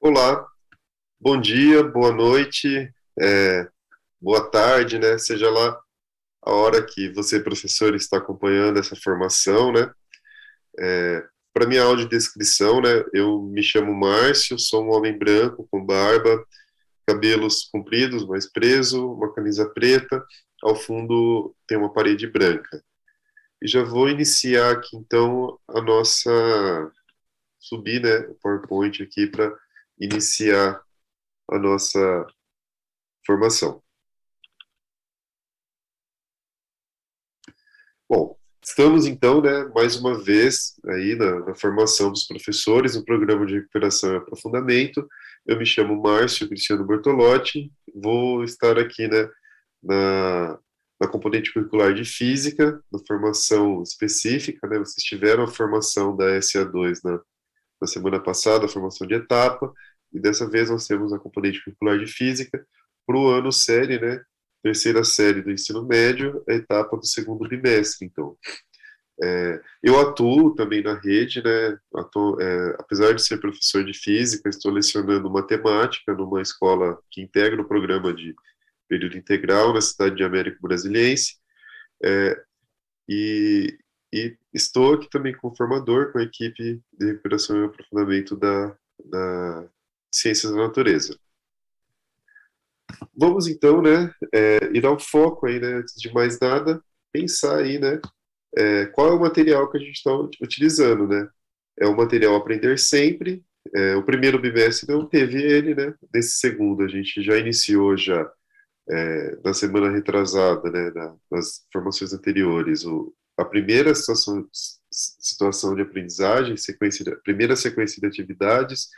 Olá, bom dia, boa noite, boa tarde, né? Seja lá a hora que você, professor, está acompanhando essa formação, né? Para minha audiodescrição, né? Eu me chamo Márcio, sou um homem branco com barba, cabelos compridos, mais preso, uma camisa preta, ao fundo tem uma parede branca. E já vou iniciar aqui, então, a nossa subir, né, o PowerPoint aqui para iniciar a nossa formação. Bom, estamos então, né, mais uma vez aí na formação dos professores no programa de recuperação e aprofundamento. Eu me chamo Márcio Cristiano Bortolotti, vou estar aqui, né, na, na componente curricular de física, na formação específica, né, vocês tiveram a formação da SA2 na semana passada, a formação de etapa, e dessa vez nós temos a componente curricular de física para o ano série, né, terceira série do ensino médio, a etapa do segundo bimestre, então. Eu atuo também na rede, né, apesar de ser professor de física, estou lecionando matemática numa escola que integra o programa de período integral na cidade de Américo Brasiliense, é, e, e estou aqui também como formador com a equipe de recuperação e aprofundamento da Ciências da Natureza. Vamos então, né, ir ao foco aí, né, antes de mais nada, pensar aí, né, qual é o material que a gente está utilizando, né? É o material Aprender Sempre. O primeiro bimestre não teve ele, né? Nesse segundo a gente já iniciou já na semana retrasada, né? Nas formações anteriores, a primeira situação de aprendizagem, primeira sequência de atividades,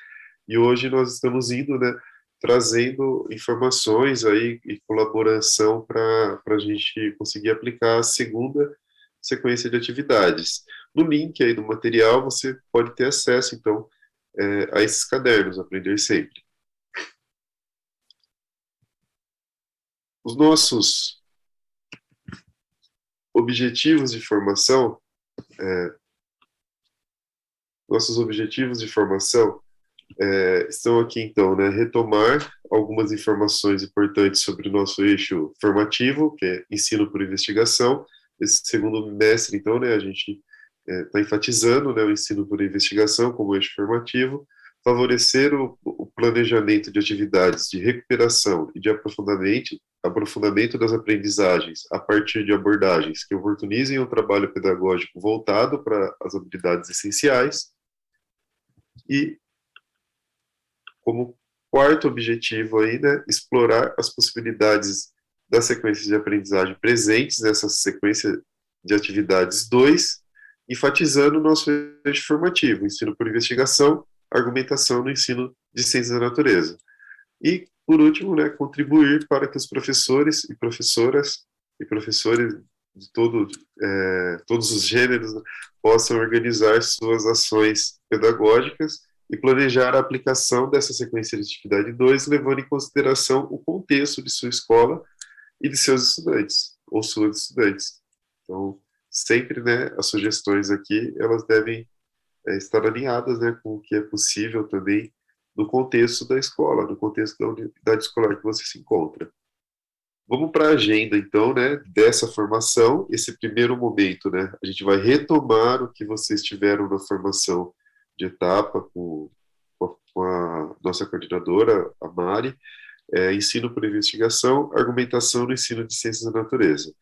e hoje nós estamos indo, né? Trazendo informações aí e colaboração para a gente conseguir aplicar a segunda sequência de atividades. No link aí do material você pode ter acesso, então, a esses cadernos, Aprender Sempre. Os objetivos de formação, nossos objetivos de formação estão aqui, então, né, retomar algumas informações importantes sobre o nosso eixo formativo, que é ensino por investigação. Esse segundo bimestre, então, né, a gente está enfatizando, né, o ensino por investigação como eixo formativo, favorecer o planejamento de atividades de recuperação e de aprofundamento das aprendizagens a partir de abordagens que oportunizem um trabalho pedagógico voltado para as habilidades essenciais e, como quarto objetivo aí, né, explorar as possibilidades das sequências de aprendizagem presentes nessa sequência de atividades 2, enfatizando o nosso eixo formativo, ensino por investigação, argumentação no ensino de ciências da natureza. E, por último, né, contribuir para que os professores e professoras e professores de todos os gêneros, né, possam organizar suas ações pedagógicas e planejar a aplicação dessa sequência de atividade 2, levando em consideração o contexto de sua escola e de seus estudantes, ou suas estudantes. Então, sempre, né, as sugestões aqui, elas devem estar alinhadas, né, com o que é possível também no contexto da escola, no contexto da unidade escolar que você se encontra. Vamos para a agenda, então, né, dessa formação. Esse primeiro momento, né, a gente vai retomar o que vocês tiveram na formação de etapa com a nossa coordenadora, a Mari, ensino por investigação, argumentação no ensino de ciências da natureza.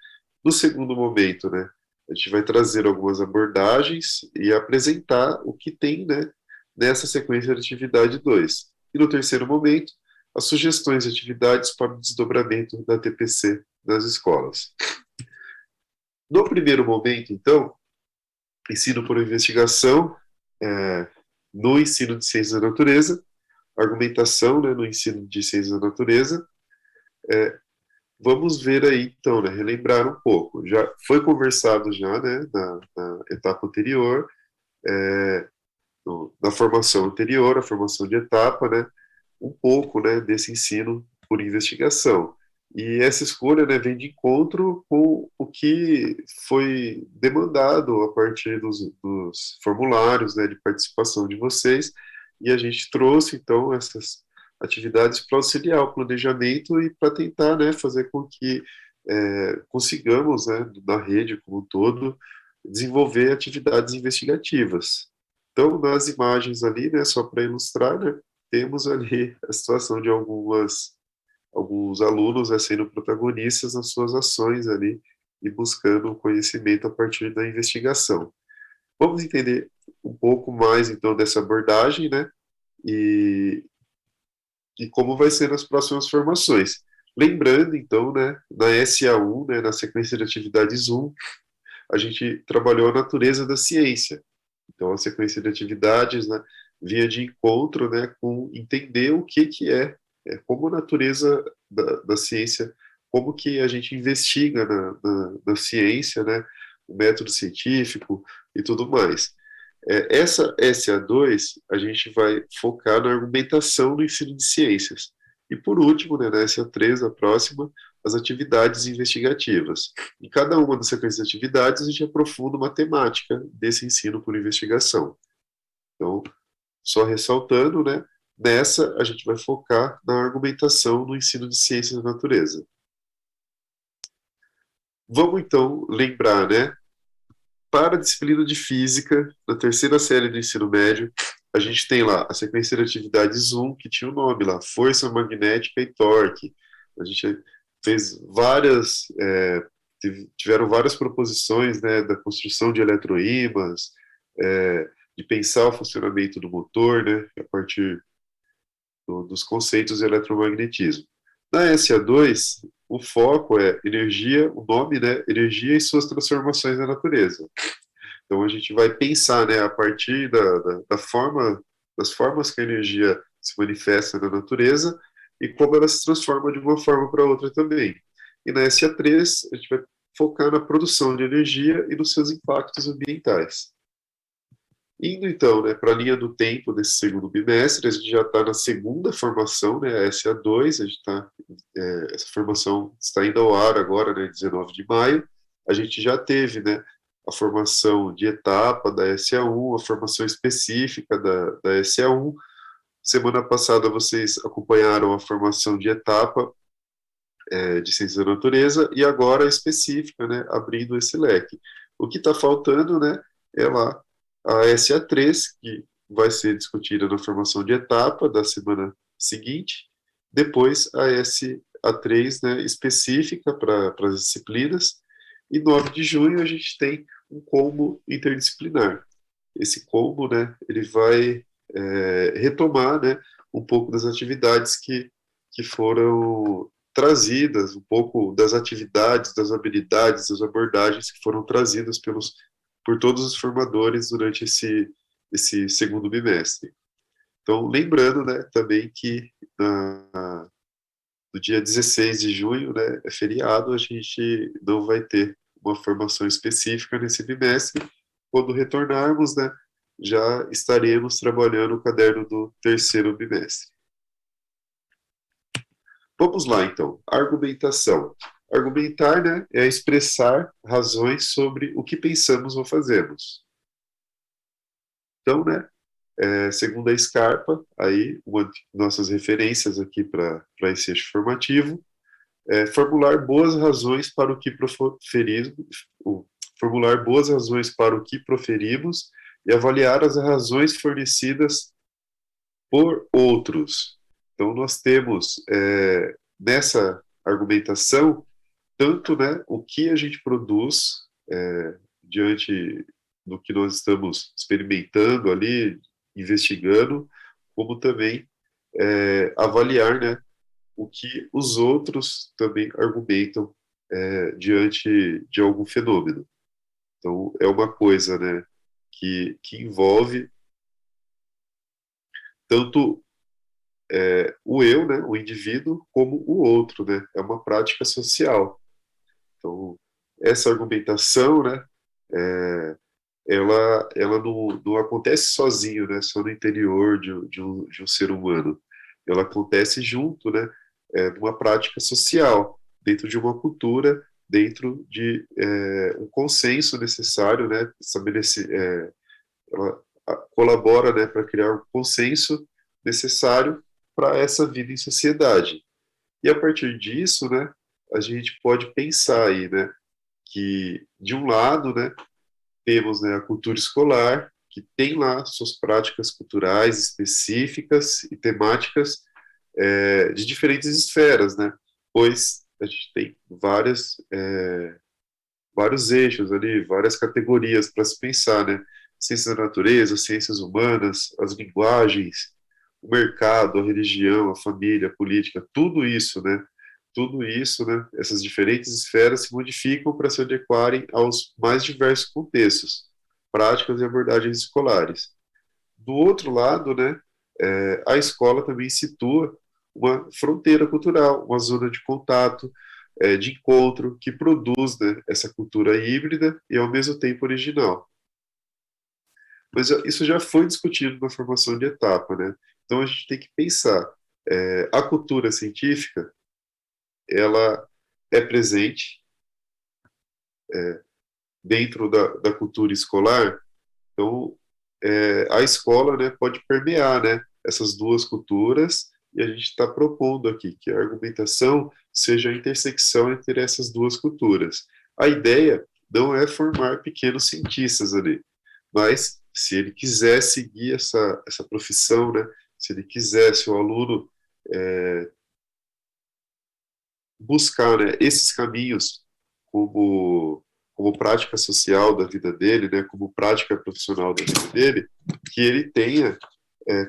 No segundo momento, né, a gente vai trazer algumas abordagens e apresentar o que tem, né, nessa sequência de atividade 2. E no terceiro momento, as sugestões de atividades para o desdobramento da TPC nas escolas. No primeiro momento, então, ensino por investigação, no ensino de ciências da natureza, argumentação, né, no ensino de ciências da natureza. Vamos ver aí, então, né, relembrar um pouco. Já foi conversado já, né, na etapa anterior, na formação anterior, a formação de etapa, né, um pouco, né, desse ensino por investigação. E essa escolha, né, vem de encontro com o que foi demandado a partir dos formulários, né, de participação de vocês, e a gente trouxe, então, essas atividades para auxiliar o planejamento e para tentar, né, fazer com que consigamos, né, na rede como um todo, desenvolver atividades investigativas. Então, nas imagens ali, né, só para ilustrar, né, temos ali a situação de alguns alunos, né, sendo protagonistas nas suas ações ali e buscando conhecimento a partir da investigação. Vamos entender um pouco mais, então, dessa abordagem, né, e, e como vai ser nas próximas formações. Lembrando, então, né, na SA1, né, na sequência de atividades 1, a gente trabalhou a natureza da ciência. Então, a sequência de atividades, né, vinha de encontro, né, com entender o que como a natureza da ciência, como que a gente investiga na ciência, né, o método científico e tudo mais. Essa SA2, a gente vai focar na argumentação do ensino de ciências. E por último, né, na SA3, a próxima, as atividades investigativas. Em cada uma das sequências de atividades, a gente aprofunda uma temática desse ensino por investigação. Então, só ressaltando, né, nessa a gente vai focar na argumentação no ensino de ciências da natureza. Vamos então lembrar, né, para a disciplina de física, na terceira série do ensino médio, a gente tem lá a sequência de atividades 1, que tinha o nome lá, força magnética e torque. A gente fez tiveram várias proposições, né, da construção de eletroímãs, de pensar o funcionamento do motor, né, a partir dos conceitos de eletromagnetismo. Na SA2, o foco é energia, o nome, né, energia e suas transformações na natureza. Então a gente vai pensar, né, a partir das formas que a energia se manifesta na natureza e como ela se transforma de uma forma para outra também. E na SA3, a gente vai focar na produção de energia e nos seus impactos ambientais. Indo então, né, para a linha do tempo desse segundo bimestre, a gente já está na segunda formação, né, a SA2, a gente essa formação está indo ao ar agora, né, 19 de maio. A gente já teve, né, a formação de etapa da SA1, a formação específica da SA1. Semana passada vocês acompanharam a formação de etapa de ciência da natureza e agora a específica, né, abrindo esse leque. O que está faltando, né, é lá a SA3, que vai ser discutida na formação de etapa da semana seguinte, depois a SA3, né, específica para as disciplinas, e 9 de junho a gente tem um combo interdisciplinar. Esse combo, né, ele vai retomar, né, um pouco das atividades que foram trazidas, um pouco das atividades, das habilidades, das abordagens que foram trazidas por todos os formadores durante esse segundo bimestre. Então, lembrando, né, também que no dia 16 de junho, né, é feriado, a gente não vai ter uma formação específica nesse bimestre. Quando retornarmos, né, já estaremos trabalhando o caderno do terceiro bimestre. Vamos lá, então. Argumentação. Argumentar, né, é expressar razões sobre o que pensamos ou fazemos. Então, né, segundo a Scarpa, aí, uma de nossas referências aqui para esse eixo formativo, formular boas razões para o que formular boas razões para o que proferimos e avaliar as razões fornecidas por outros. Então, nós temos nessa argumentação tanto, né, o que a gente produz diante do que nós estamos experimentando ali, investigando, como também avaliar, né, o que os outros também argumentam diante de algum fenômeno. Então, é uma coisa, né, que envolve tanto o eu, né, o indivíduo, como o outro, né, é uma prática social. Então, essa argumentação, né, ela não acontece sozinho, né, só no interior de um ser humano. Ela acontece junto, né, numa prática social, dentro de uma cultura, dentro de um consenso necessário, né, estabelecer, ela colabora, né, para criar um consenso necessário para essa vida em sociedade. E a partir disso, né, a gente pode pensar aí, né, que de um lado, né, temos, né, a cultura escolar, que tem lá suas práticas culturais específicas e temáticas de diferentes esferas, né, pois a gente tem vários eixos ali, várias categorias para se pensar, né, ciências da natureza, ciências humanas, as linguagens, o mercado, a religião, a família, a política, tudo isso, né, essas diferentes esferas se modificam para se adequarem aos mais diversos contextos, práticas e abordagens escolares. Do outro lado, né, a escola também situa uma fronteira cultural, uma zona de contato, de encontro, que produz, né, essa cultura híbrida e ao mesmo tempo original. Mas isso já foi discutido na formação de etapa, né? Então a gente tem que pensar, a cultura científica, ela é presente dentro da cultura escolar. Então, a escola, né, pode permear, né, essas duas culturas, e a gente está propondo aqui que a argumentação seja a intersecção entre essas duas culturas. A ideia não é formar pequenos cientistas ali, mas se ele quiser seguir essa profissão, né, se ele quiser, se o aluno buscar, né, esses caminhos como prática social da vida dele, né, como prática profissional da vida dele, que ele tenha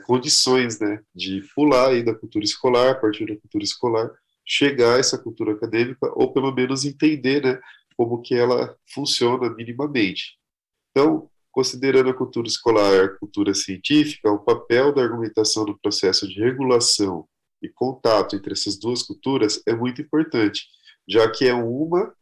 condições, né, de pular aí da cultura escolar, a partir da cultura escolar, chegar a essa cultura acadêmica, ou pelo menos entender, né, como que ela funciona minimamente. Então, considerando a cultura escolar, a cultura científica, o papel da argumentação no processo de regulação e contato entre essas duas culturas é muito importante, já que é uma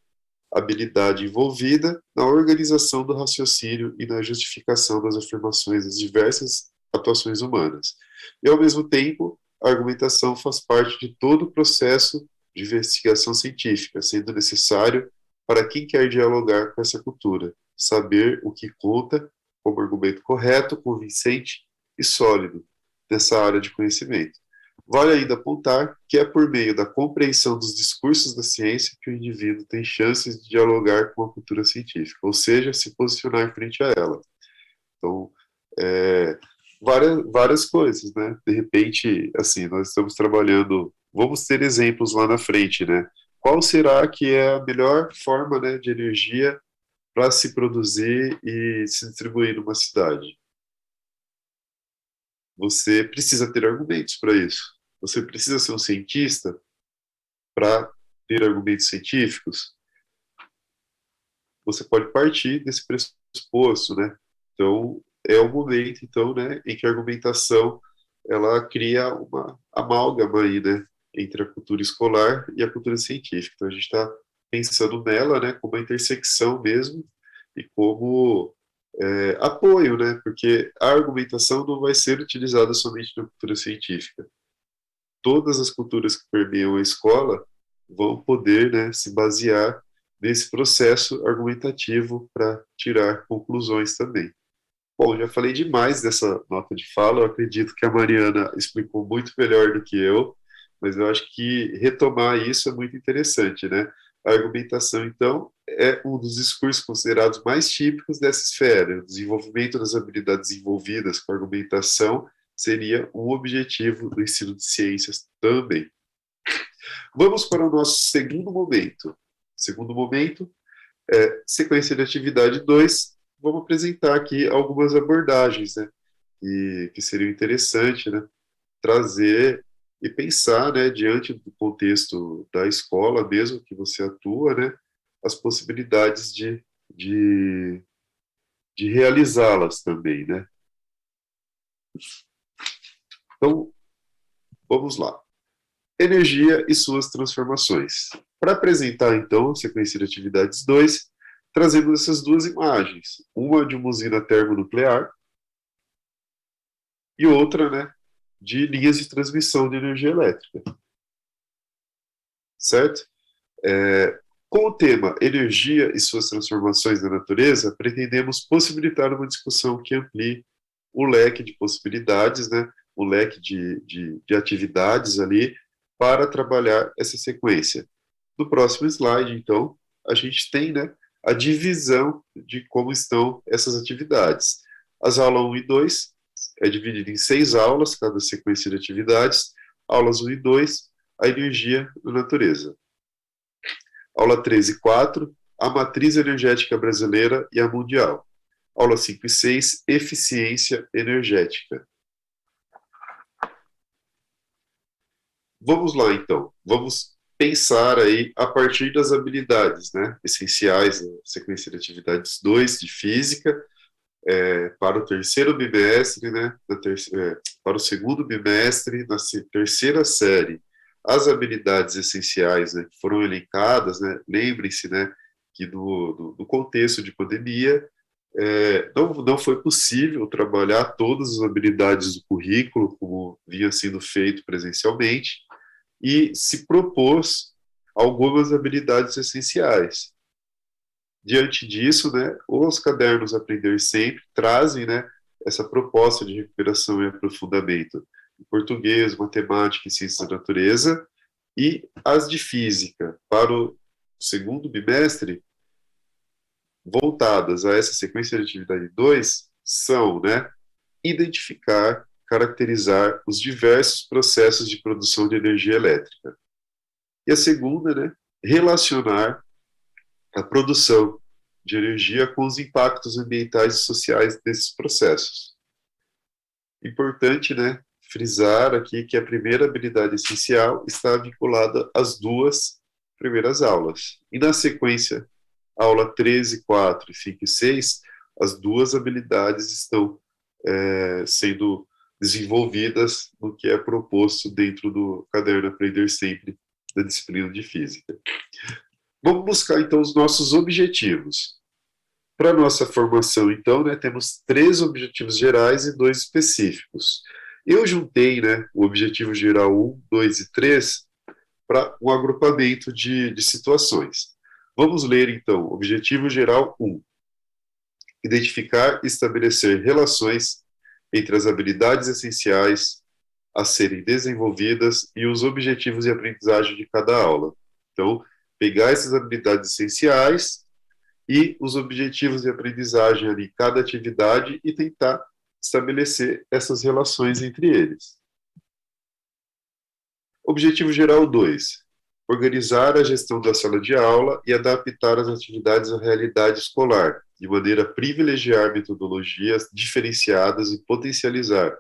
habilidade envolvida na organização do raciocínio e na justificação das afirmações das diversas atuações humanas. E, ao mesmo tempo, a argumentação faz parte de todo o processo de investigação científica, sendo necessário para quem quer dialogar com essa cultura, saber o que conta como argumento correto, convincente e sólido nessa área de conhecimento. Vale ainda apontar que é por meio da compreensão dos discursos da ciência que o indivíduo tem chances de dialogar com a cultura científica, ou seja, se posicionar em frente a ela. Então, várias coisas, né? De repente, assim, nós estamos trabalhando, vamos ter exemplos lá na frente, né? Qual será que é a melhor forma, né, de energia para se produzir e se distribuir numa cidade? Você precisa ter argumentos para isso. Você precisa ser um cientista para ter argumentos científicos. Você pode partir desse pressuposto, né? Então, é o momento, então, né, em que a argumentação ela cria uma amálgama aí, né, entre a cultura escolar e a cultura científica. Então, a gente está pensando nela, né, como uma intersecção mesmo e como apoio, né, porque a argumentação não vai ser utilizada somente na cultura científica. Todas as culturas que permeiam a escola vão poder, né, se basear nesse processo argumentativo para tirar conclusões também. Bom, já falei demais dessa nota de fala, eu acredito que a Mariana explicou muito melhor do que eu, mas eu acho que retomar isso é muito interessante, né? A argumentação, então, é um dos discursos considerados mais típicos dessa esfera. O desenvolvimento das habilidades envolvidas com a argumentação seria um objetivo do ensino de ciências também. Vamos para o nosso segundo momento. Segundo momento, sequência de atividade 2, vamos apresentar aqui algumas abordagens, né, que seriam interessantes, né, trazer e pensar, né, diante do contexto da escola mesmo que você atua, né, as possibilidades de, de realizá-las também, né. Então, vamos lá. Energia e suas transformações. Para apresentar, então, a sequência de atividades 2, trazemos essas duas imagens, uma de uma usina termonuclear e outra, né, de linhas de transmissão de energia elétrica, certo? Com o tema energia e suas transformações na natureza, pretendemos possibilitar uma discussão que amplie o leque de possibilidades, né, o leque de atividades ali para trabalhar essa sequência. No próximo slide, então, a gente tem, né, a divisão de como estão essas atividades. As aulas 1 e 2 é dividida em 6 aulas, cada sequência de atividades. Aulas 1 e 2, a energia na natureza. Aula 3 e 4, a matriz energética brasileira e a mundial. Aula 5 e 6, eficiência energética. Vamos lá, então. Vamos pensar aí a partir das habilidades, né, essenciais da sequência de atividades 2 de física, para o terceiro bimestre, né, para o segundo bimestre, na terceira série. As habilidades essenciais, né, que foram elencadas, né, lembrem-se, né, que no contexto de pandemia, não foi possível trabalhar todas as habilidades do currículo, como vinha sendo feito presencialmente, e se propôs algumas habilidades essenciais. Diante disso, né, os cadernos Aprender Sempre trazem, né, essa proposta de recuperação e aprofundamento em português, matemática e ciências da natureza, e as de física para o segundo bimestre, voltadas a essa sequência de atividade 2, são, né, identificar, caracterizar os diversos processos de produção de energia elétrica. E a segunda, né, relacionar a produção de energia com os impactos ambientais e sociais desses processos. Importante, né, frisar aqui que a primeira habilidade essencial está vinculada às duas primeiras aulas. E na sequência, aula 13, 4, 5 e 6, as duas habilidades estão sendo desenvolvidas no que é proposto dentro do caderno Aprender Sempre da disciplina de Física. Vamos buscar, então, os nossos objetivos. Para a nossa formação, então, né, temos 3 objetivos gerais e 2 específicos. Eu juntei, né, o objetivo geral 1, 2 e 3 para um agrupamento de situações. Vamos ler, então, objetivo geral 1. Identificar e estabelecer relações entre as habilidades essenciais a serem desenvolvidas e os objetivos de aprendizagem de cada aula. Então, pegar essas habilidades essenciais e os objetivos de aprendizagem ali, cada atividade, e tentar estabelecer essas relações entre eles. Objetivo geral 2. Organizar a gestão da sala de aula e adaptar as atividades à realidade escolar, de maneira a privilegiar metodologias diferenciadas e potencializar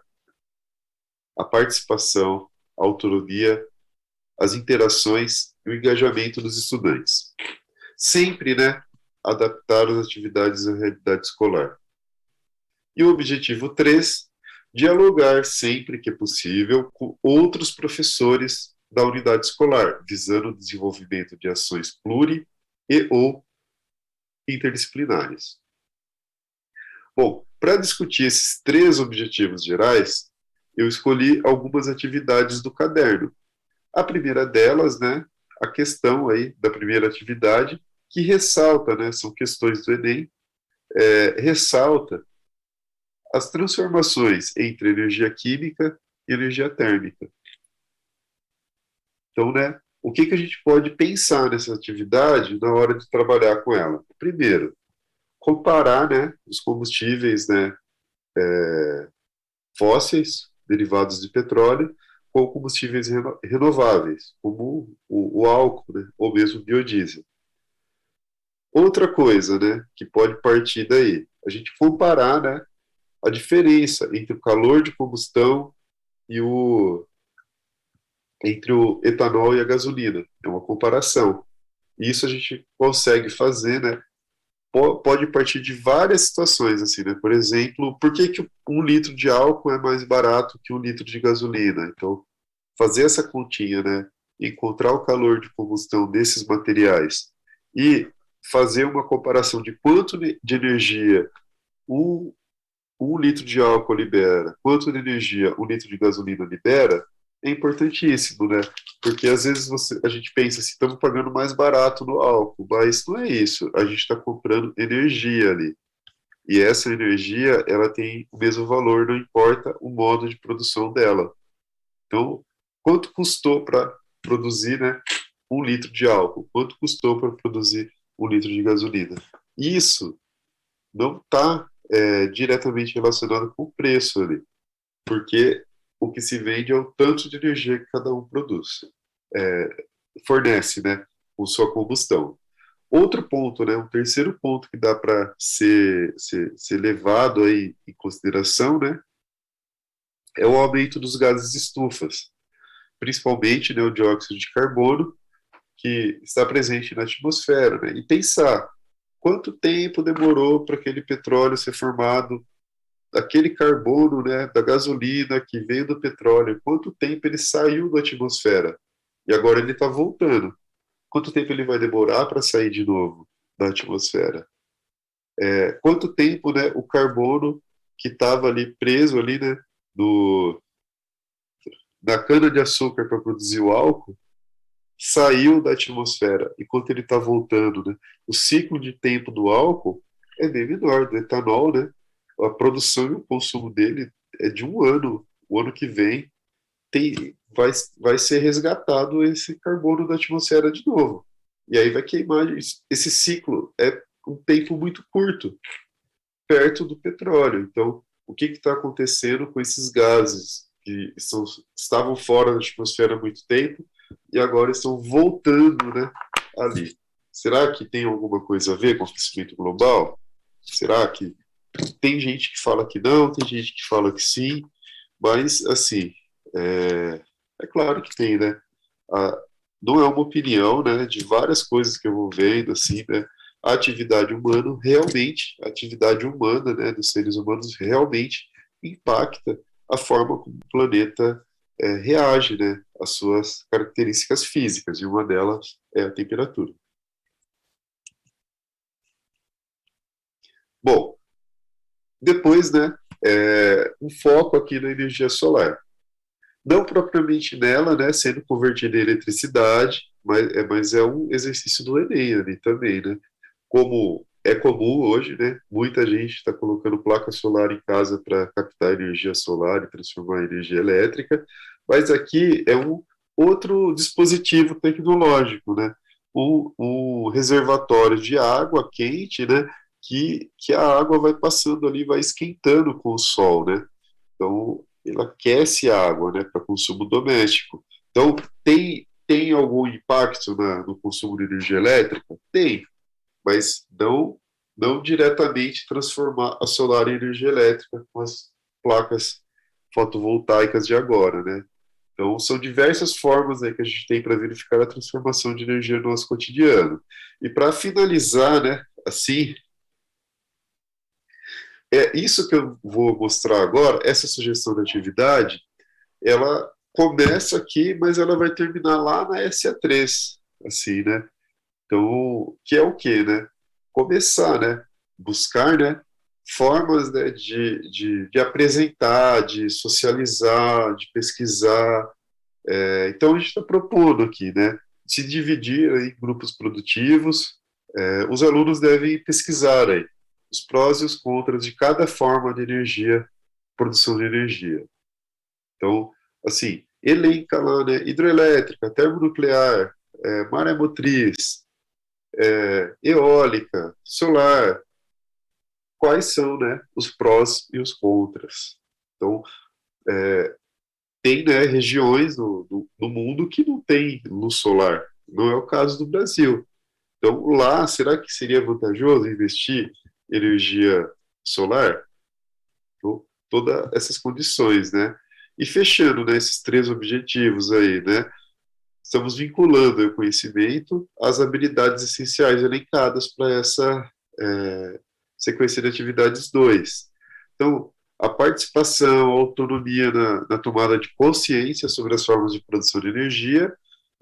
a participação, a autonomia, as interações e o engajamento dos estudantes. Sempre, né, adaptar as atividades à realidade escolar. E o objetivo 3, dialogar sempre que possível com outros professores da unidade escolar, visando o desenvolvimento de ações pluri e ou interdisciplinares. Bom, para discutir esses 3 objetivos gerais, eu escolhi algumas atividades do caderno. A primeira delas, né, a questão aí da primeira atividade, que ressalta, né, são questões do Enem, ressalta as transformações entre energia química e energia térmica. Então, né, o que a gente pode pensar nessa atividade na hora de trabalhar com ela? Primeiro, comparar, né, os combustíveis, né, fósseis, derivados de petróleo, com combustíveis renováveis, como o álcool, né, ou mesmo o biodiesel. Outra coisa, né, que pode partir daí, a gente comparar, né, a diferença entre o calor de combustão e entre o etanol e a gasolina. É uma comparação. Isso a gente consegue fazer, né, pode partir de várias situações, assim, né, por exemplo, por que 1 litro de álcool é mais barato que 1 litro de gasolina? Então, fazer essa continha, né, encontrar o calor de combustão desses materiais e fazer uma comparação de quanto de energia um litro de álcool libera, quanto de energia 1 litro de gasolina libera, é importantíssimo, né? Porque às vezes a gente pensa assim, estamos pagando mais barato no álcool, mas não é isso. A gente está comprando energia ali. E essa energia, ela tem o mesmo valor, não importa o modo de produção dela. Então, quanto custou para produzir, né, 1 litro de álcool? Quanto custou para produzir 1 litro de gasolina? Isso não está diretamente relacionado com o preço ali, porque o que se vende é o tanto de energia que cada um produz, fornece, né, com sua combustão. Outro ponto, né, um terceiro ponto que dá para ser levado aí em consideração, né, é o aumento dos gases estufas, principalmente, né, o dióxido de carbono, que está presente na atmosfera, né, e pensar quanto tempo demorou para aquele petróleo ser formado, aquele carbono, né, da gasolina que veio do petróleo, quanto tempo ele saiu da atmosfera e agora ele está voltando. Quanto tempo ele vai demorar para sair de novo da atmosfera? Quanto tempo, né, o carbono que estava ali preso ali, né, do, da cana de açúcar para produzir o álcool saiu da atmosfera enquanto ele está voltando, né? O ciclo de tempo do álcool é bem menor, do etanol, né? A produção e o consumo dele é de 1 ano. O ano que vem vai ser resgatado esse carbono da atmosfera de novo. E aí vai queimar. Esse ciclo é um tempo muito curto, perto do petróleo. Então, o que está acontecendo com esses gases que estavam fora da atmosfera há muito tempo e agora estão voltando, né, ali? Será que tem alguma coisa a ver com o aquecimento global? Será que tem gente que fala que não, tem gente que fala que sim, mas, assim, é claro que tem, né? A, não é uma opinião, né, de várias coisas que eu vou vendo, assim, né? A atividade humana, né, dos seres humanos realmente impacta a forma como o planeta reage, né, às suas características físicas, e uma delas é a temperatura. Bom, depois, né, um foco aqui na energia solar. Não propriamente nela, né, sendo convertida em eletricidade, mas é um exercício do Enem ali também, né? Como é comum hoje, né? Muita gente está colocando placa solar em casa para captar energia solar e transformar em energia elétrica, mas aqui é um outro dispositivo tecnológico, né? Um reservatório de água quente, né? Que a água vai passando ali, vai esquentando com o sol, né? Então, ela aquece a água, né, para consumo doméstico. Então, tem algum impacto no consumo de energia elétrica? Tem, mas não diretamente transformar a solar em energia elétrica com as placas fotovoltaicas de agora, né? Então, são diversas formas aí que a gente tem para verificar a transformação de energia no nosso cotidiano. E para finalizar, né, assim, isso que eu vou mostrar agora, essa sugestão de atividade, ela começa aqui, mas ela vai terminar lá na SA3, assim, né? Então, que é o quê, né? Começar, né? Buscar, né? Formas, né, de apresentar, de socializar, de pesquisar. Então, a gente está propondo aqui, né? Se dividir em grupos produtivos. Os alunos devem pesquisar aí os prós e os contras de cada forma de energia, produção de energia. Então, assim, elenca lá, né? Hidrelétrica, termonuclear, maremotriz, eólica, solar, quais são, né, os prós e os contras. Então, tem, né, regiões no mundo que não tem luz solar, não é o caso do Brasil. Então, lá, será que seria vantajoso investir em energia solar? Então, todas essas condições, né? E fechando, né, esses 3 objetivos aí, né? Estamos vinculando o conhecimento às habilidades essenciais elencadas para essa sequência de atividades 2. Então, a participação, a autonomia na tomada de consciência sobre as formas de produção de energia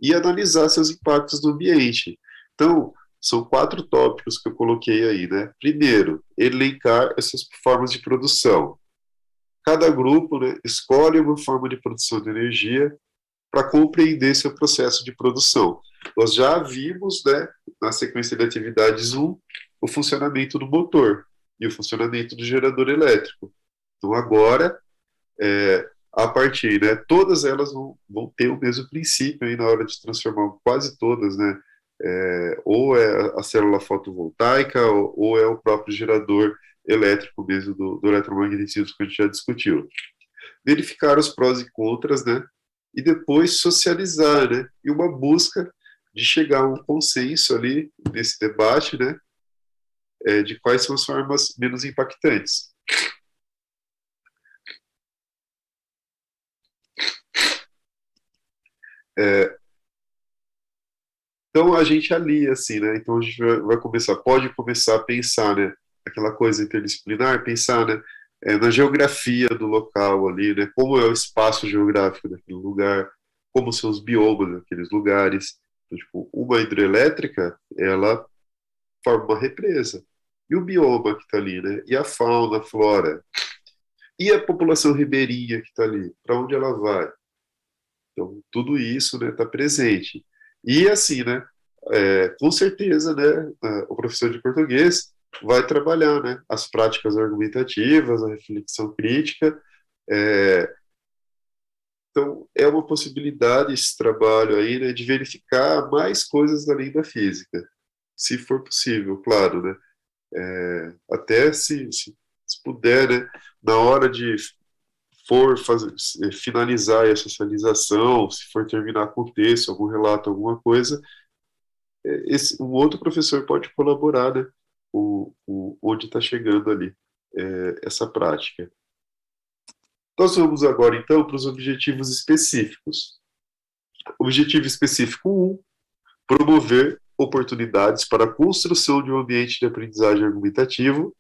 e analisar seus impactos no ambiente. Então, são 4 tópicos que eu coloquei aí, né? Primeiro, elencar essas formas de produção. Cada grupo, né, escolhe uma forma de produção de energia para compreender seu processo de produção. Nós já vimos, né, na sequência de atividades 1, o funcionamento do motor. e o funcionamento do gerador elétrico. Então, agora, a partir, né, todas elas vão ter o mesmo princípio aí na hora de transformar, quase todas, né, ou é a célula fotovoltaica, ou é o próprio gerador elétrico mesmo do eletromagnetismo que a gente já discutiu. Verificar os prós e contras, né, e depois socializar, né, e uma busca de chegar a um consenso ali nesse debate, né, de quais são as formas menos impactantes. Então a gente alia assim, né? Então a gente vai começar, pode começar a pensar, né? Aquela coisa interdisciplinar, pensar, né? Na geografia do local ali, né? Como é o espaço geográfico daquele lugar, como são os biomas daqueles lugares. Então, tipo, uma hidrelétrica, ela forma uma represa. E o bioma que está ali, né? E a fauna, a flora. E a população ribeirinha que está ali, para onde ela vai? Então, tudo isso, né, está presente. E assim, né, com certeza, né, o professor de português vai trabalhar, né, as práticas argumentativas, a reflexão crítica. é, então, é uma possibilidade esse trabalho aí, né, de verificar mais coisas além da física, se for possível, claro, né, até se puder, né, na hora de for fazer, finalizar a socialização, se for terminar com o texto, algum relato, alguma coisa, um outro professor pode colaborar, né, onde está chegando ali essa prática. Nós vamos agora, então, para os objetivos específicos. Objetivo específico 1, promover oportunidades para a construção de um ambiente de aprendizagem argumentativo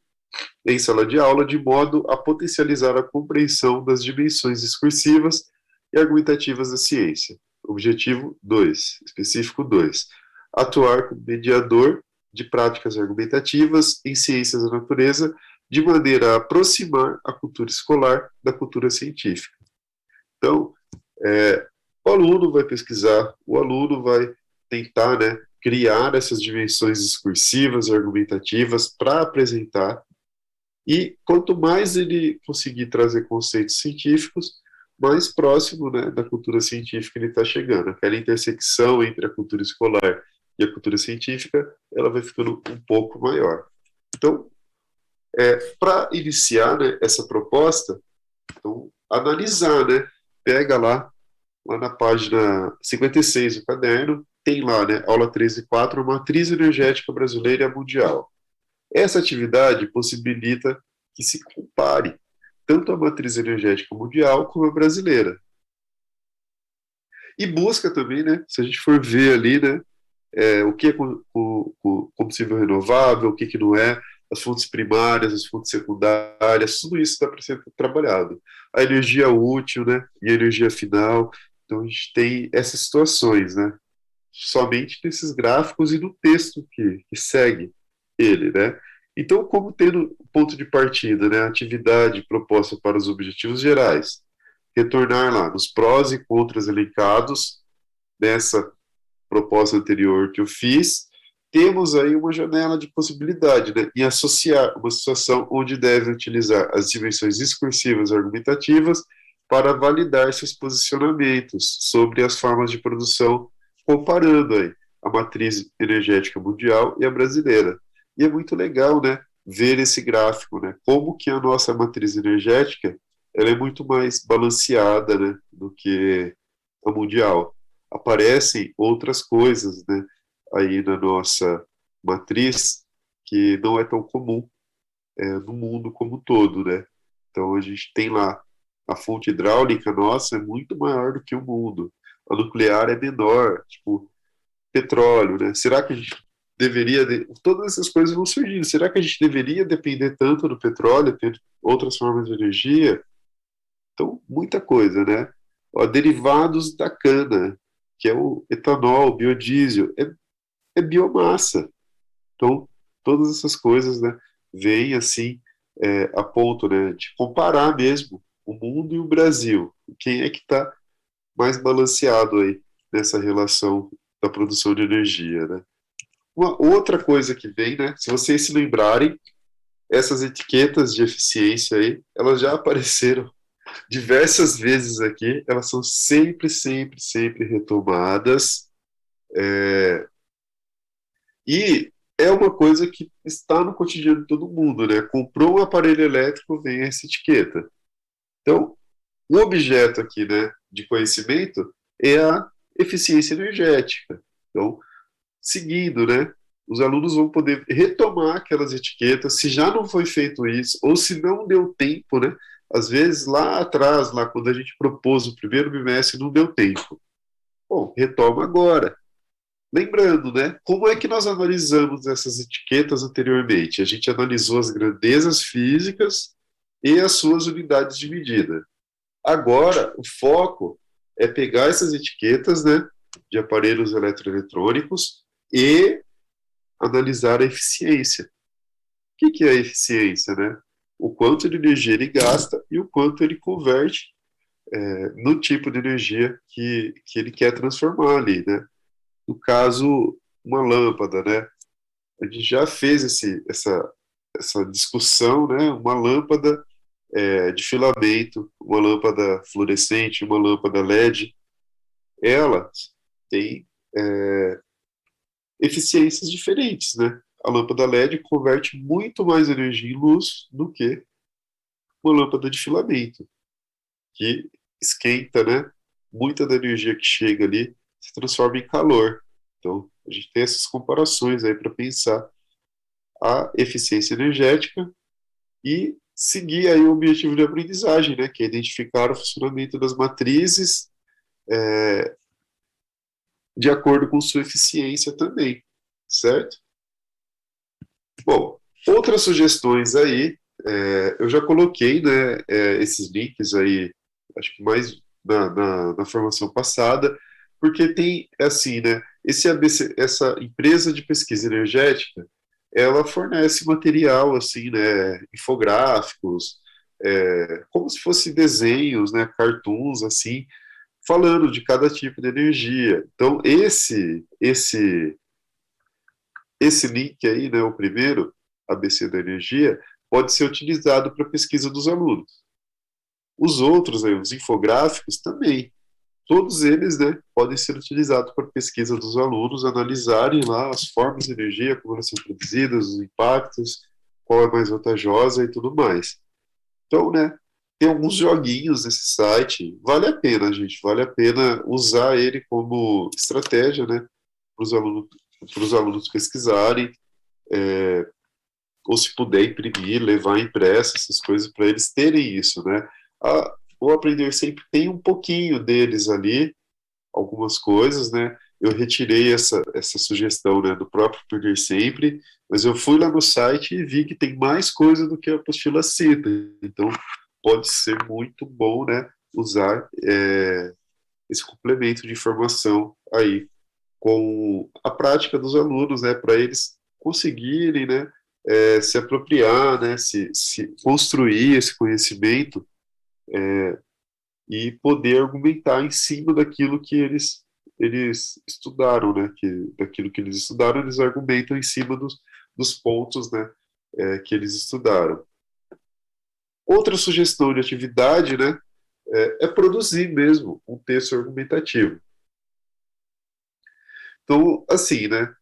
em sala de aula, de modo a potencializar a compreensão das dimensões discursivas e argumentativas da ciência. Objetivo 2, específico 2, atuar como mediador de práticas argumentativas em ciências da natureza, de maneira a aproximar a cultura escolar da cultura científica. Então, o aluno vai pesquisar, o aluno vai tentar, né, criar essas dimensões discursivas e argumentativas para apresentar. E quanto mais ele conseguir trazer conceitos científicos, mais próximo, né, da cultura científica ele está chegando. Aquela intersecção entre a cultura escolar e a cultura científica, ela vai ficando um pouco maior. Então, para iniciar, né, essa proposta, então, analisar, né, pega lá na página 56 do caderno, tem lá, né, aula 13.4, a matriz energética brasileira e mundial. Essa atividade possibilita que se compare tanto a matriz energética mundial como a brasileira. E busca também, né, se a gente for ver ali, né, o que é combustível renovável, o que não é, as fontes primárias, as fontes secundárias, tudo isso está para ser trabalhado. A energia útil, né, e a energia final. Então a gente tem essas situações, né, somente nesses gráficos e no texto que segue ele, né. Então, como tendo ponto de partida, né, a atividade proposta para os objetivos gerais, retornar lá nos prós e contras elencados nessa proposta anterior que eu fiz, temos aí uma janela de possibilidade, né, em associar uma situação onde deve utilizar as dimensões discursivas e argumentativas para validar seus posicionamentos sobre as formas de produção, comparando aí a matriz energética mundial e a brasileira. E é muito legal, né, ver esse gráfico, né, como que a nossa matriz energética ela é muito mais balanceada, né, do que a mundial. Aparecem outras coisas, né, aí na nossa matriz que não é tão comum no mundo como um todo, né. Então a gente tem lá a fonte hidráulica nossa é muito maior do que o mundo. A nuclear é menor, tipo petróleo, né? Será que a gente deveria todas essas coisas vão surgindo. Será que a gente deveria depender tanto do petróleo, ter outras formas de energia? Então, muita coisa, né? Ó, derivados da cana, que é o etanol, o biodiesel, é biomassa. Então, todas essas coisas, né, vêm assim a ponto, né, de comparar mesmo o mundo e o Brasil. Quem é que está mais balanceado aí nessa relação da produção de energia, né? Uma outra coisa que vem, né, se vocês se lembrarem, essas etiquetas de eficiência aí, elas já apareceram diversas vezes aqui, elas são sempre, sempre, sempre retomadas, e é uma coisa que está no cotidiano de todo mundo, né? Comprou um aparelho elétrico, vem essa etiqueta. Então, o objeto aqui, né, de conhecimento é a eficiência energética. Então, seguindo, né, os alunos vão poder retomar aquelas etiquetas, se já não foi feito isso, ou se não deu tempo, né? Às vezes, lá atrás, lá quando a gente propôs o primeiro bimestre, não deu tempo. Bom, retoma agora. Lembrando, né, como é que nós analisamos essas etiquetas anteriormente? A gente analisou as grandezas físicas e as suas unidades de medida. Agora, o foco é pegar essas etiquetas, né, de aparelhos eletroeletrônicos e analisar a eficiência. O que é a eficiência, né? O quanto de energia ele gasta e o quanto ele converte no tipo de energia que ele quer transformar ali, né? No caso, uma lâmpada, né? A gente já fez essa discussão, né? Uma lâmpada de filamento, uma lâmpada fluorescente, uma lâmpada LED, ela tem eficiências diferentes, né? A lâmpada LED converte muito mais energia em luz do que uma lâmpada de filamento, que esquenta, né? Muita da energia que chega ali se transforma em calor. Então, a gente tem essas comparações aí para pensar a eficiência energética e seguir aí o objetivo de aprendizagem, né? Que é identificar o funcionamento das matrizes de acordo com sua eficiência também, certo? Bom, outras sugestões aí, eu já coloquei, né, esses links aí, acho que mais na formação passada, porque tem, assim, né, esse ABC, essa empresa de pesquisa energética, ela fornece material, assim, né, infográficos, como se fosse desenhos, né, cartoons, assim, falando de cada tipo de energia. Então, esse link aí, né, o primeiro, ABC da energia, pode ser utilizado para pesquisa dos alunos. Os outros, aí, os infográficos, também. Todos eles, né, podem ser utilizados para pesquisa dos alunos, analisarem lá as formas de energia, como elas são produzidas, os impactos, qual é mais vantajosa e tudo mais. Então, né, tem alguns joguinhos nesse site, vale a pena, gente, vale a pena usar ele como estratégia, né, para os alunos pesquisarem, ou se puder imprimir, levar impresso, essas coisas, para eles terem isso, né? O Aprender Sempre tem um pouquinho deles ali, algumas coisas, né? Eu retirei essa sugestão, né, do próprio Aprender Sempre, mas eu fui lá no site e vi que tem mais coisa do que a apostila cita. Então, pode ser muito bom, né, usar esse complemento de informação aí com a prática dos alunos, né, para eles conseguirem, né, se apropriar, né, se construir esse conhecimento e poder argumentar em cima daquilo que eles estudaram, né, daquilo que eles estudaram, eles argumentam em cima dos pontos, né, que eles estudaram. Outra sugestão de atividade, né, é produzir mesmo um texto argumentativo. Então, assim, né,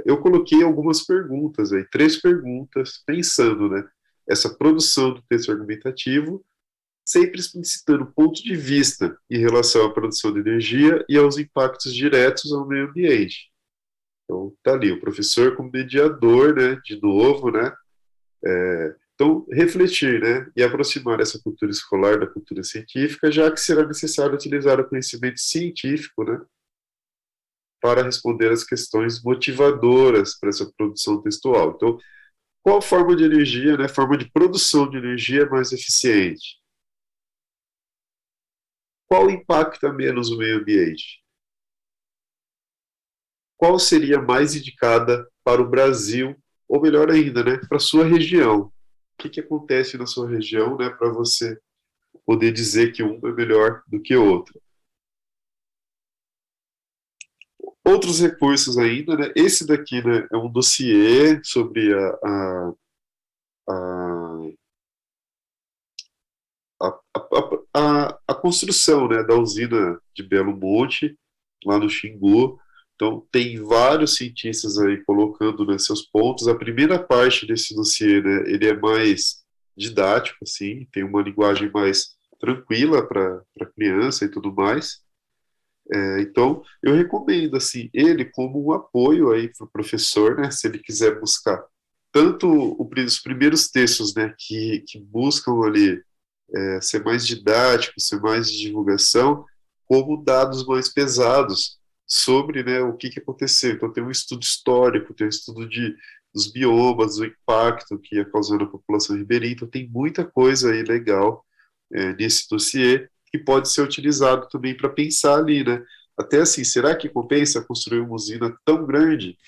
eu coloquei algumas perguntas aí, 3 perguntas, pensando, né, essa produção do texto argumentativo, sempre explicitando o ponto de vista em relação à produção de energia e aos impactos diretos ao meio ambiente. Então, tá ali, o professor como mediador, né, de novo, né, então, refletir, né, e aproximar essa cultura escolar da cultura científica, já que será necessário utilizar o conhecimento científico, né, para responder às questões motivadoras para essa produção textual. Então, qual forma de energia, né, forma de produção de energia é mais eficiente? Qual impacta menos o meio ambiente? Qual seria mais indicada para o Brasil, ou melhor ainda, né, para a sua região? O que acontece na sua região, né, para você poder dizer que um é melhor do que o outro? Outros recursos ainda, né, esse daqui, né, é um dossiê sobre a, a construção, né, da usina de Belo Monte, lá no Xingu. Então, tem vários cientistas aí colocando, né, seus pontos. A primeira parte desse dossiê, né, ele é mais didático, assim, tem uma linguagem mais tranquila para criança e tudo mais. Então, eu recomendo, assim, ele como um apoio aí para o professor, né, se ele quiser buscar tanto os primeiros textos, né, que buscam ali ser mais didático, ser mais de divulgação, como dados mais pesados sobre, né, o que aconteceu. Então, tem um estudo histórico, tem um estudo dos biomas, do impacto que ia causar na população ribeirinha. Então, tem muita coisa aí legal nesse dossiê que pode ser utilizado também para pensar ali, né? Até assim, será que compensa construir uma usina tão grande?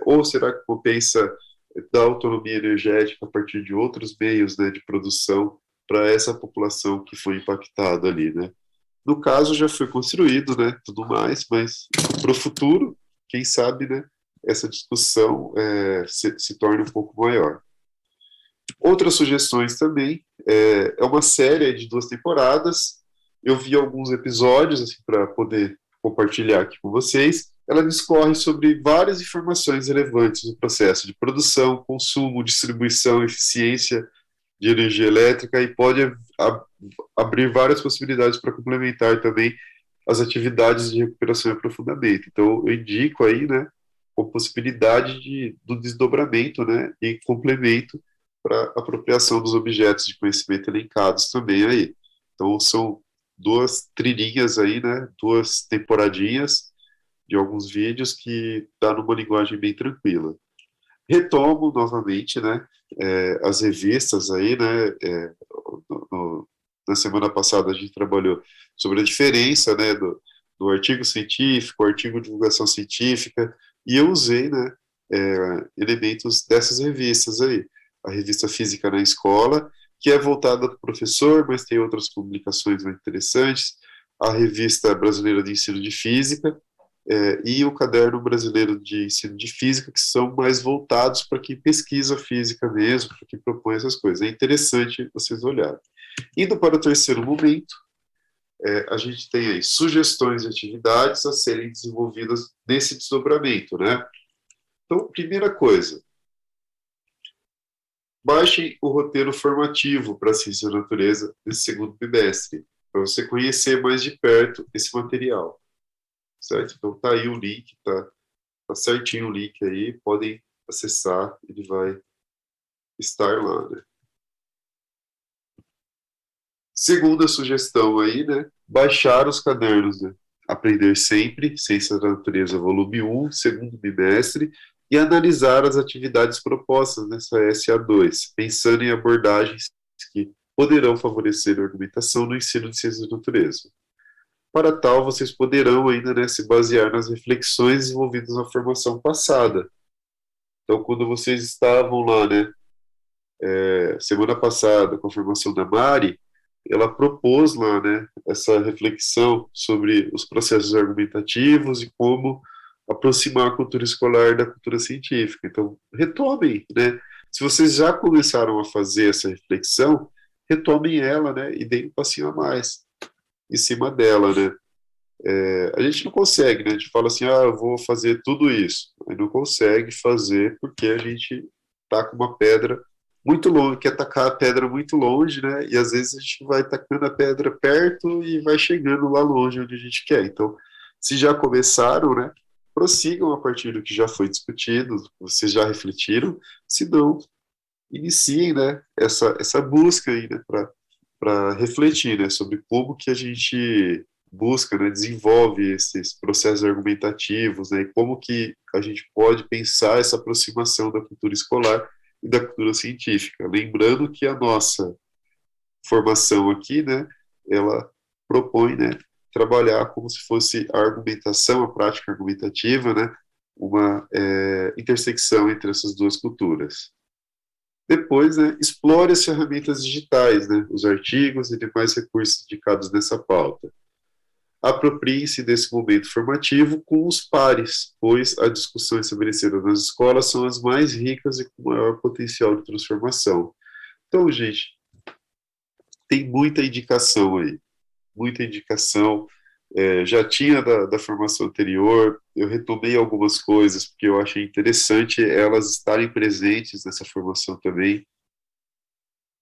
Ou será que compensa dar autonomia energética a partir de outros meios, né, de produção para essa população que foi impactada ali, né? No caso, já foi construído, né, tudo mais, mas para o futuro, quem sabe, né, essa discussão se torne um pouco maior. Outras sugestões também, uma série de 2 temporadas, eu vi alguns episódios, assim, para poder compartilhar aqui com vocês. Ela discorre sobre várias informações relevantes no processo de produção, consumo, distribuição, eficiência de energia elétrica e pode abrir várias possibilidades para complementar também as atividades de recuperação e aprofundamento. Então, eu indico aí, né, com possibilidade do desdobramento, né, e complemento para apropriação dos objetos de conhecimento elencados também aí. Então, são 2 trilhinhas aí, né, 2 temporadinhas de alguns vídeos que está numa linguagem bem tranquila. Retomo novamente, né, as revistas aí, né, na semana passada a gente trabalhou sobre a diferença, né, do artigo científico, artigo de divulgação científica, e eu usei, né, elementos dessas revistas aí. A revista Física na Escola, que é voltada para o professor, mas tem outras publicações muito interessantes, a Revista Brasileira de Ensino de Física, e o Caderno Brasileiro de Ensino de Física, que são mais voltados para quem pesquisa física mesmo, para quem propõe essas coisas. É interessante vocês olharem. Indo para o terceiro momento, a gente tem aí sugestões de atividades a serem desenvolvidas nesse desdobramento, né? Então, primeira coisa, baixem o roteiro formativo para a Ciência da Natureza nesse segundo bimestre, para você conhecer mais de perto esse material, certo? Então, tá aí o link, tá certinho o link aí, podem acessar, ele vai estar lá, né? Segunda sugestão aí, né? Baixar os cadernos, né? Aprender Sempre, Ciência da Natureza, volume 1, segundo bimestre, e analisar as atividades propostas nessa SA2, pensando em abordagens que poderão favorecer a argumentação no ensino de ciências da natureza. Para tal, vocês poderão ainda, né, se basear nas reflexões desenvolvidas na formação passada. Então, quando vocês estavam lá, né, semana passada, com a formação da Mari, ela propôs lá, né, essa reflexão sobre os processos argumentativos e como aproximar a cultura escolar da cultura científica. Então, retomem, né? Se vocês já começaram a fazer essa reflexão, retomem ela, né, e deem um passinho a mais em cima dela, né? A gente não consegue, né? A gente fala assim, eu vou fazer tudo isso. Aí não consegue fazer porque a gente tá com uma pedra muito longe, quer tacar a pedra muito longe, né? E às vezes a gente vai tacando a pedra perto e vai chegando lá longe onde a gente quer. Então, se já começaram, né? Prossigam a partir do que já foi discutido, vocês já refletiram, se não, iniciem, né? Essa busca aí, né? Para refletir, né? Sobre como que a gente busca, né, desenvolve esses processos argumentativos, né, e como que a gente pode pensar essa aproximação da cultura escolar e da cultura científica. Lembrando que a nossa formação aqui, né, ela propõe, né, trabalhar como se fosse a argumentação, a prática argumentativa, né, uma intersecção entre essas duas culturas. Depois, né, explore as ferramentas digitais, né, os artigos e demais recursos indicados nessa pauta. apropriem-se desse momento formativo com os pares, pois a discussão estabelecida nas escolas são as mais ricas e com maior potencial de transformação. Então, gente, tem muita indicação aí, muita indicação. Já tinha da formação anterior, eu retomei algumas coisas, porque eu achei interessante elas estarem presentes nessa formação também.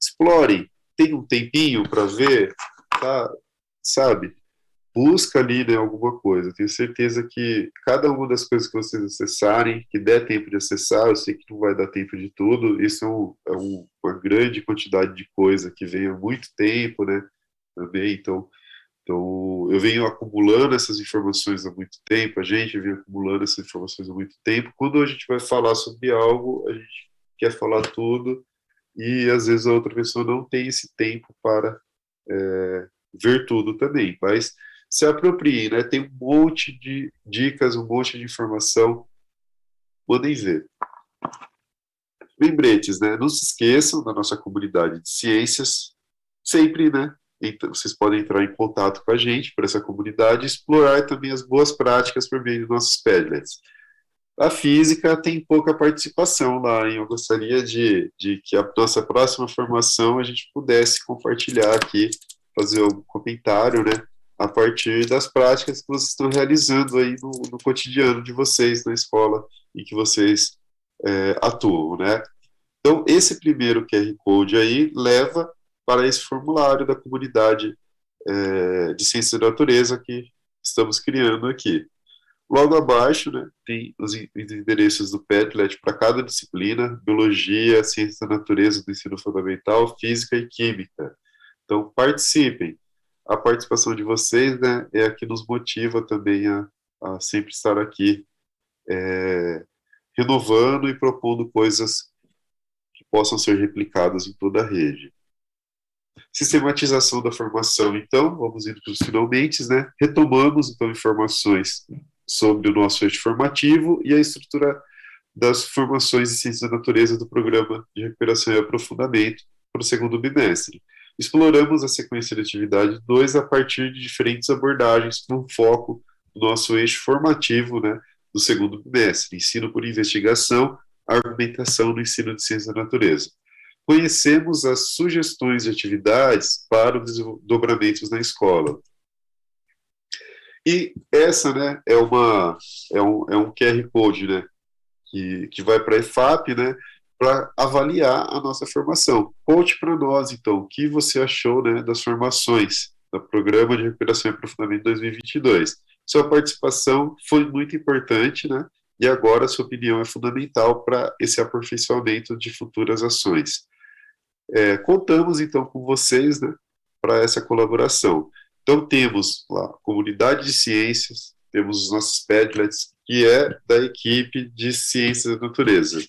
Explorem, tem um tempinho para ver, tá? Sabe? Busca ali, né, alguma coisa. Tenho certeza que cada uma das coisas que vocês acessarem, que der tempo de acessar, eu sei que não vai dar tempo de tudo, isso uma grande quantidade de coisa que vem há muito tempo, né, também, então, eu venho acumulando essas informações há muito tempo, a gente vem acumulando essas informações há muito tempo. Quando a gente vai falar sobre algo, a gente quer falar tudo, e às vezes a outra pessoa não tem esse tempo para ver tudo também, mas se aproprie, né? Tem um monte de dicas, um monte de informação, podem ver. Lembretes, né? Não se esqueçam da nossa comunidade de ciências, sempre, né? Então, vocês podem entrar em contato com a gente por essa comunidade e explorar também as boas práticas por meio de nossos Padlets. A física tem pouca participação lá, hein? Eu gostaria de que a nossa próxima formação a gente pudesse compartilhar aqui, fazer algum comentário, né? A partir das práticas que vocês estão realizando aí no cotidiano de vocês na escola e que vocês atuam, né? Então, esse primeiro QR Code aí leva para esse formulário da comunidade de ciência da natureza que estamos criando aqui. Logo abaixo, né, tem os endereços do Padlet para cada disciplina: biologia, ciência da natureza do ensino fundamental, física e química. Então, participem. A participação de vocês, né, é a que nos motiva também a sempre estar aqui renovando e propondo coisas que possam ser replicadas em toda a rede. Sistematização da formação, então, vamos indo para os finalmente, né? Retomamos, então, informações sobre o nosso eixo formativo e a estrutura das formações de ciência da natureza do programa de recuperação e aprofundamento para o segundo bimestre. Exploramos a sequência de atividade 2 a partir de diferentes abordagens com foco no nosso eixo formativo, né, do segundo bimestre: ensino por investigação, argumentação no ensino de ciência da natureza. Conhecemos as sugestões de atividades para os desdobramentos na escola. E essa, né, é um QR Code, né, que vai para a EFAP, né, para avaliar a nossa formação. Conte para nós, então, o que você achou, né, das formações do Programa de Recuperação e Aprofundamento 2022. Sua participação foi muito importante, né, e agora a sua opinião é fundamental para esse aperfeiçoamento de futuras ações. Contamos, então, com vocês, né, para essa colaboração. Então, temos lá a comunidade de ciências, temos os nossos Padlets, que é da equipe de ciências da natureza.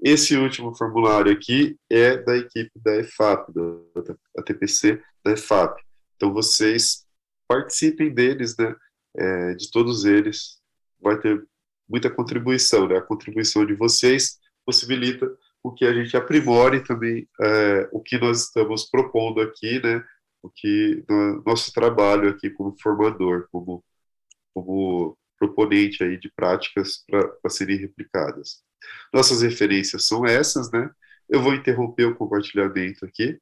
Esse último formulário aqui é da equipe da EFAP, da TPC da EFAP. Então, vocês participem deles, né, de todos eles, vai ter muita contribuição, né? A contribuição de vocês possibilita o que a gente aprimore também o que nós estamos propondo aqui, né? O que nosso trabalho aqui como formador, como proponente aí de práticas para serem replicadas. Nossas referências são essas, né? Eu vou interromper o compartilhamento aqui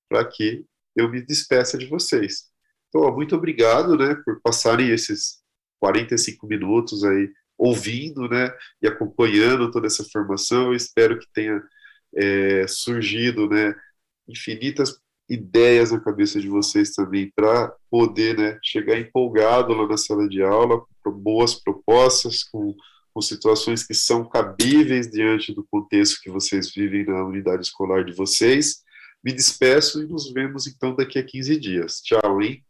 para que eu me despeça de vocês. Então, muito obrigado, né, por passarem esses 45 minutos aí ouvindo, né, e acompanhando toda essa formação. Eu espero que tenha surgido, né, infinitas ideias na cabeça de vocês também para poder, né, chegar empolgado lá na sala de aula, com boas propostas, com situações que são cabíveis diante do contexto que vocês vivem na unidade escolar de vocês. Me despeço e nos vemos então daqui a 15 dias. Tchau, hein?